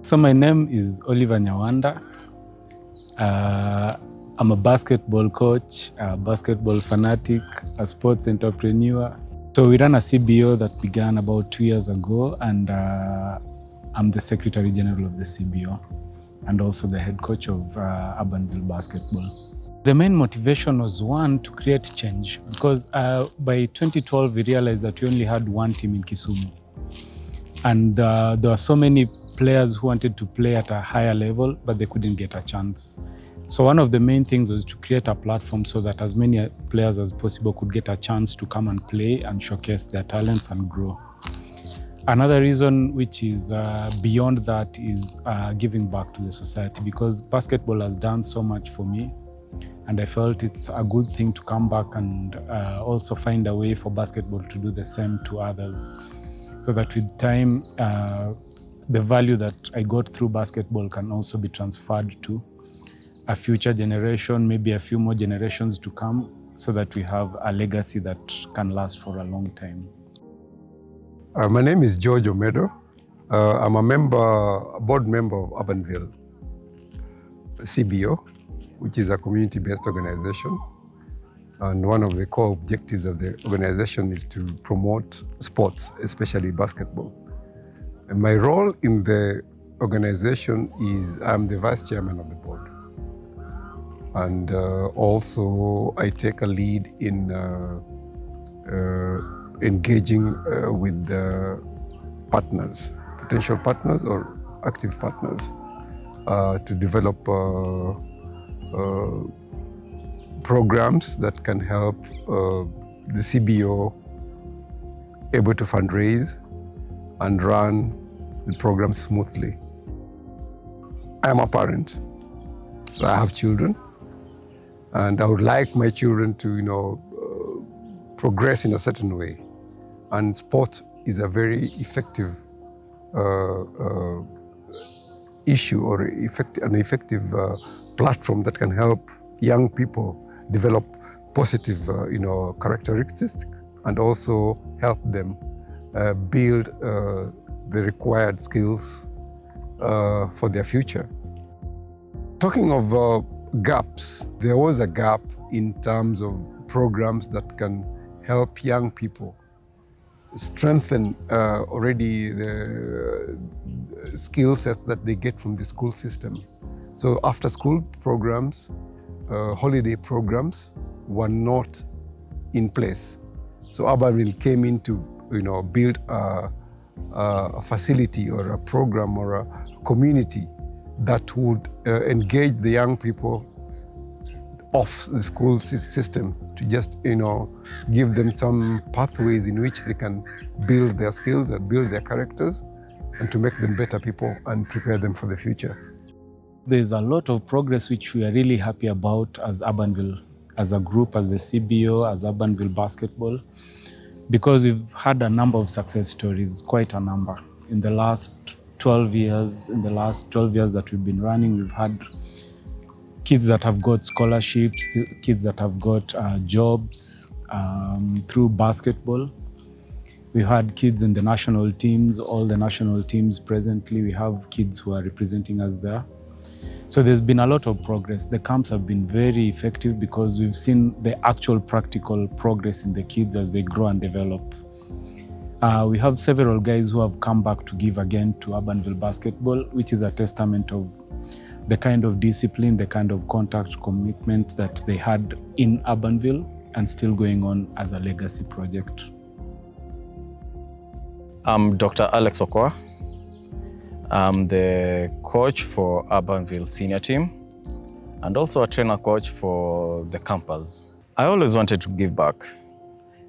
So my name is Oliver Nyawanda. I'm a basketball coach, a basketball fanatic, a sports entrepreneur. So we run a CBO that began about 2 years ago, and I'm the Secretary General of the CBO and also the head coach of Urbanville Basketball. The main motivation was, one, to create change, because by 2012 we realized that we only had one team in Kisumu. And there were so many players who wanted to play at a higher level, but they couldn't get a chance. So one of the main things was to create a platform so that as many players as possible could get a chance to come and play and showcase their talents and grow. Another reason, which is beyond that, is giving back to the society, because basketball has done so much for me. And I felt it's a good thing to come back and also find a way for basketball to do the same to others, so that with time, the value that I got through basketball can also be transferred to a future generation, maybe a few more generations to come, so that we have a legacy that can last for a long time. My name is George Omedo. I'm a board member of Urbanville CBO, which is a community-based organization. And one of the core objectives of the organization is to promote sports, especially basketball. And my role in the organization is I'm the vice chairman of the board. And also I take a lead in engaging with partners, potential partners or active partners, to develop programs that can help the CBO able to fundraise and run the program smoothly. I am a parent, so I have children, and I would like my children to, progress in a certain way. And sport is a very effective issue or an effective platform that can help young people develop positive, characteristics, and also help them build the required skills for their future. Talking of gaps, there was a gap in terms of programs that can help young people strengthen already the skill sets that they get from the school system. So after school programs, holiday programs were not in place. So Urbanville came in to build a facility or a program or a community that would engage the young people off the school system, to just give them some pathways in which they can build their skills and build their characters, and to make them better people and prepare them for the future. There's a lot of progress which we are really happy about as Urbanville, as a group, as the CBO, as Urbanville Basketball, because we've had a number of success stories, quite a number. In the last 12 years that we've been running, we've had kids that have got scholarships, kids that have got jobs through basketball. We had kids in the national teams, all the national teams presently. We have kids who are representing us there. So there's been a lot of progress. The camps have been very effective because we've seen the actual practical progress in the kids as they grow and develop. We have several guys who have come back to give again to Urbanville Basketball, which is a testament of the kind of discipline, the kind of contact commitment that they had in Urbanville and still going on as a legacy project. I'm Dr. Alex Okwa. I'm the coach for Urbanville senior team and also a trainer coach for the campus. I always wanted to give back.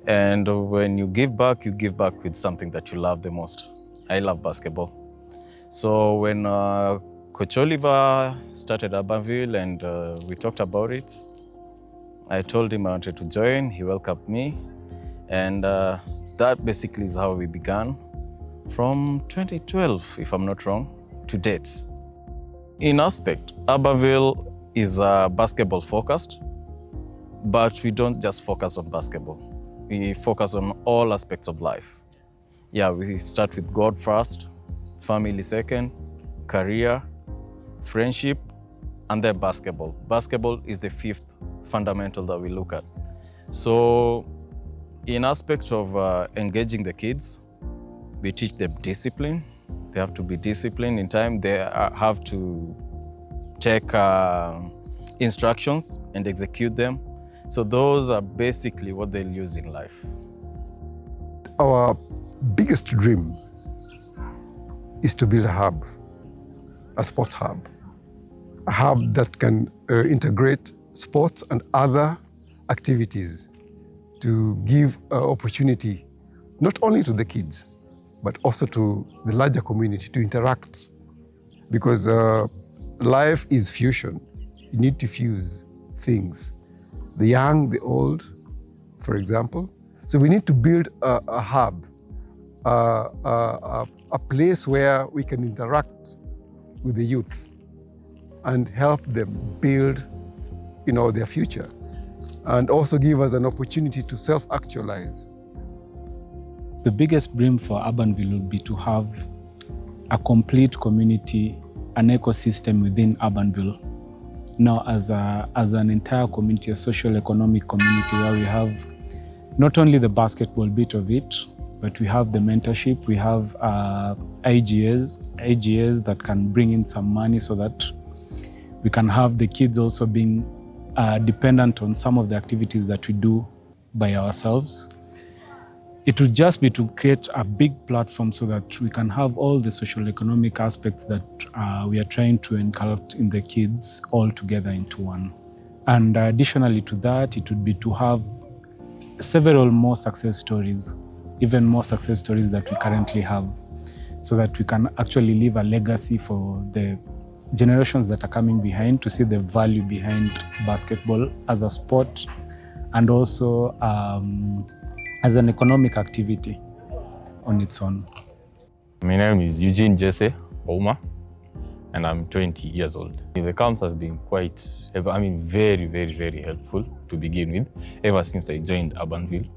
And when you give back with something that you love the most. I love basketball. So when Coach Oliver started Urbanville and we talked about it, I told him I wanted to join. He welcomed me. And that basically is how we began. From 2012, if I'm not wrong, to date. In aspect, Urbanville is basketball focused, but we don't just focus on basketball. We focus on all aspects of life. Yeah, we start with God first, family second, career, friendship, and then basketball. Basketball is the fifth fundamental that we look at. So in aspect of engaging the kids, we teach them discipline. They have to be disciplined in time. They have to take instructions and execute them. So those are basically what they'll use in life. Our biggest dream is to build a hub, a sports hub. A hub that can integrate sports and other activities to give opportunity not only to the kids, but also to the larger community to interact. Because life is fusion. You need to fuse things. The young, the old, for example. So we need to build a hub, a place where we can interact with the youth and help them build, their future, and also give us an opportunity to self-actualize. The biggest dream for Urbanville would be to have a complete community, an ecosystem within Urbanville. Now, as an entire community, a social economic community, where we have not only the basketball bit of it, but we have the mentorship, we have IGAs that can bring in some money so that we can have the kids also being dependent on some of the activities that we do by ourselves. It would just be to create a big platform so that we can have all the social economic aspects that we are trying to inculcate in the kids all together into one. And additionally to that, it would be to have several more success stories, even more success stories that we currently have, so that we can actually leave a legacy for the generations that are coming behind to see the value behind basketball as a sport and also as an economic activity on its own. My name is Eugene Jesse Ouma, and I'm 20 years old. The camps have been very, very, very helpful to begin with. Ever since I joined Urbanville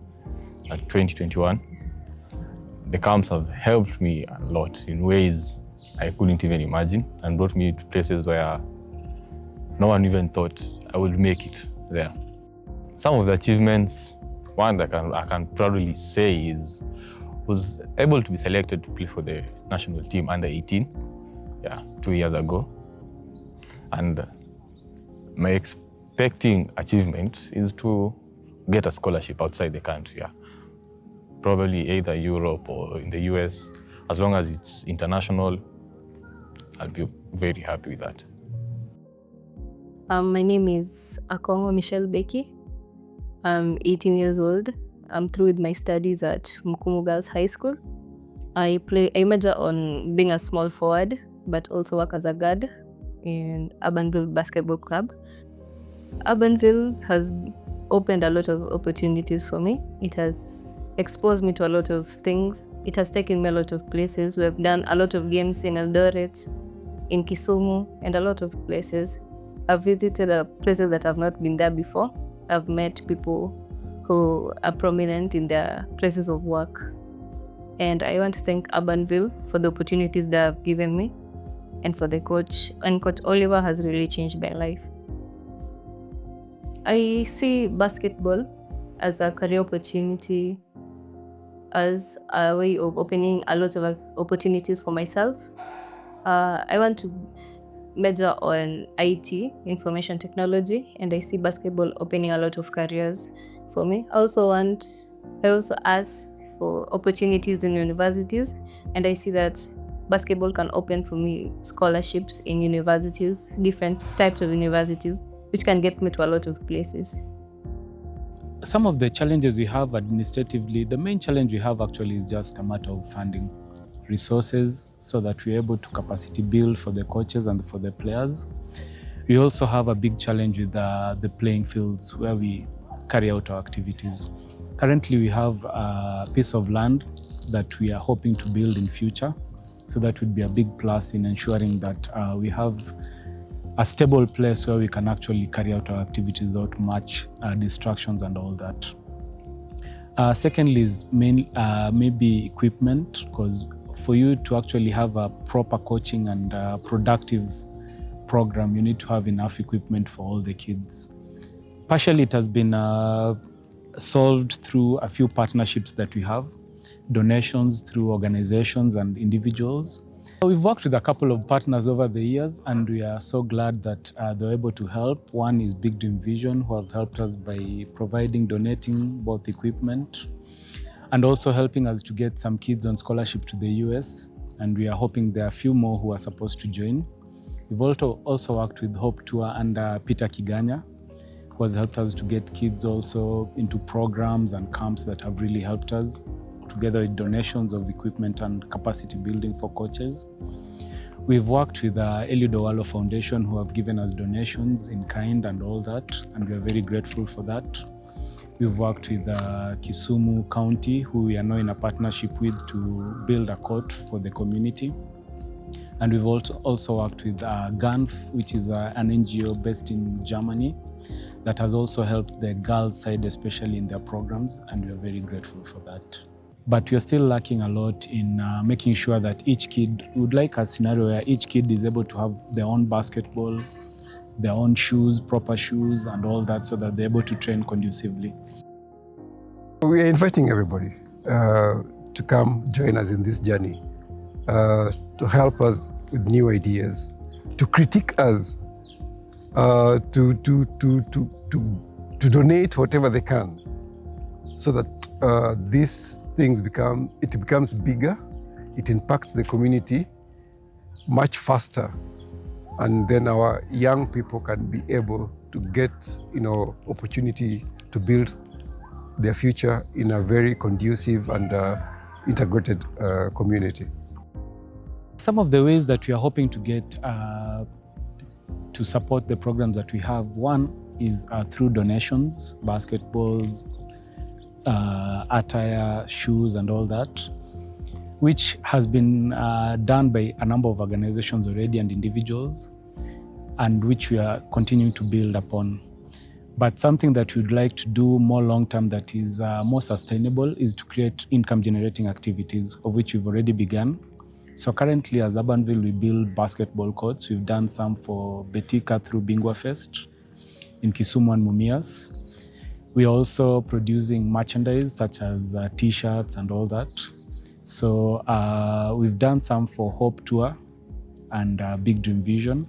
at 2021, the camps have helped me a lot in ways I couldn't even imagine and brought me to places where no one even thought I would make it there. Some of the achievements, one that I can proudly say was able to be selected to play for the national team under 18, 2 years ago. And my expecting achievement is to get a scholarship outside the country, probably either Europe or in the US. As long as it's international, I'll be very happy with that. My name is Akongo Michelle Becky. I'm 18 years old. I'm through with my studies at Mkumu Girls High School. I major on being a small forward, but also work as a guard in Urbanville Basketball Club. Urbanville has opened a lot of opportunities for me. It has exposed me to a lot of things. It has taken me a lot of places. We have done a lot of games in Eldoret, in Kisumu, and a lot of places. I've visited places that I've not been there before. I've met people who are prominent in their places of work. And I want to thank Urbanville for the opportunities they have given me and for the coach. And Coach Oliver has really changed my life. I see basketball as a career opportunity, as a way of opening a lot of opportunities for myself. I want to major on IT, information technology, and I see basketball opening a lot of careers for me. I also ask for opportunities in universities, and I see that basketball can open for me scholarships in universities, different types of universities, which can get me to a lot of places. Some of the challenges we have administratively, the main challenge we have actually is just a matter of funding resources so that we're able to capacity build for the coaches and for the players. We also have a big challenge with the playing fields where we carry out our activities. Currently, we have a piece of land that we are hoping to build in future. So that would be a big plus in ensuring that we have a stable place where we can actually carry out our activities without much distractions and all that. Secondly is maybe equipment, because for you to actually have a proper coaching and productive program, you need to have enough equipment for all the kids. Partially, it has been solved through a few partnerships that we have, donations through organizations and individuals. We've worked with a couple of partners over the years, and we are so glad that they're able to help. One is Big Dream Vision, who have helped us by donating both equipment and also helping us to get some kids on scholarship to the US. And we are hoping there are a few more who are supposed to join. We've also worked with Hope Tour under Peter Kiganya, who has helped us to get kids also into programs and camps that have really helped us, together with donations of equipment and capacity building for coaches. We've worked with Eliud Owalo Foundation, who have given us donations in kind and all that, and we are very grateful for that. We've worked with Kisumu County, who we are now in a partnership with to build a court for the community. And we've also worked with GANF, which is an NGO based in Germany that has also helped the girls' side, especially in their programs, and we are very grateful for that. But we are still lacking a lot in making sure that each kid, we would like a scenario where each kid is able to have their own basketball, their own shoes, proper shoes and all that, so that they're able to train conducively. We are inviting everybody to come join us in this journey, to help us with new ideas, to critique us, to donate whatever they can, so that these things becomes bigger, it impacts the community much faster, and then our young people can be able to get, opportunity to build their future in a very conducive and integrated community. Some of the ways that we are hoping to get to support the programs that we have, one is through donations, basketballs, attire, shoes and all that, which has been done by a number of organizations already and individuals, and which we are continuing to build upon. But something that we'd like to do more long-term that is more sustainable is to create income-generating activities, of which we've already begun. So currently as Urbanville, we build basketball courts. We've done some for Betika through Bingwa Fest in Kisumu and Mumias. We're also producing merchandise such as t-shirts and all that. So we've done some for Hope Tour and Big Dream Vision.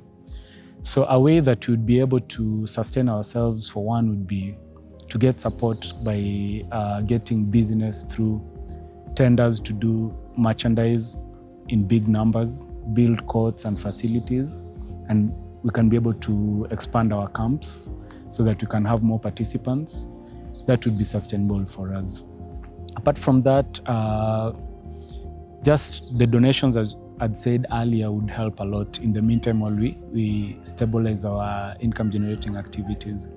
So a way that we'd be able to sustain ourselves, for one, would be to get support by getting business through tenders to do merchandise in big numbers, build courts and facilities, and we can be able to expand our camps so that we can have more participants. That would be sustainable for us. Apart from that, just the donations, as I'd said earlier, would help a lot in the meantime while we stabilize our income generating activities.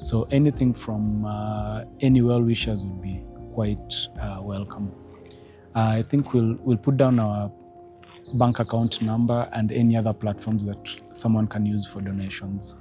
So anything from any well-wishers would be quite welcome. I think we'll put down our bank account number and any other platforms that someone can use for donations.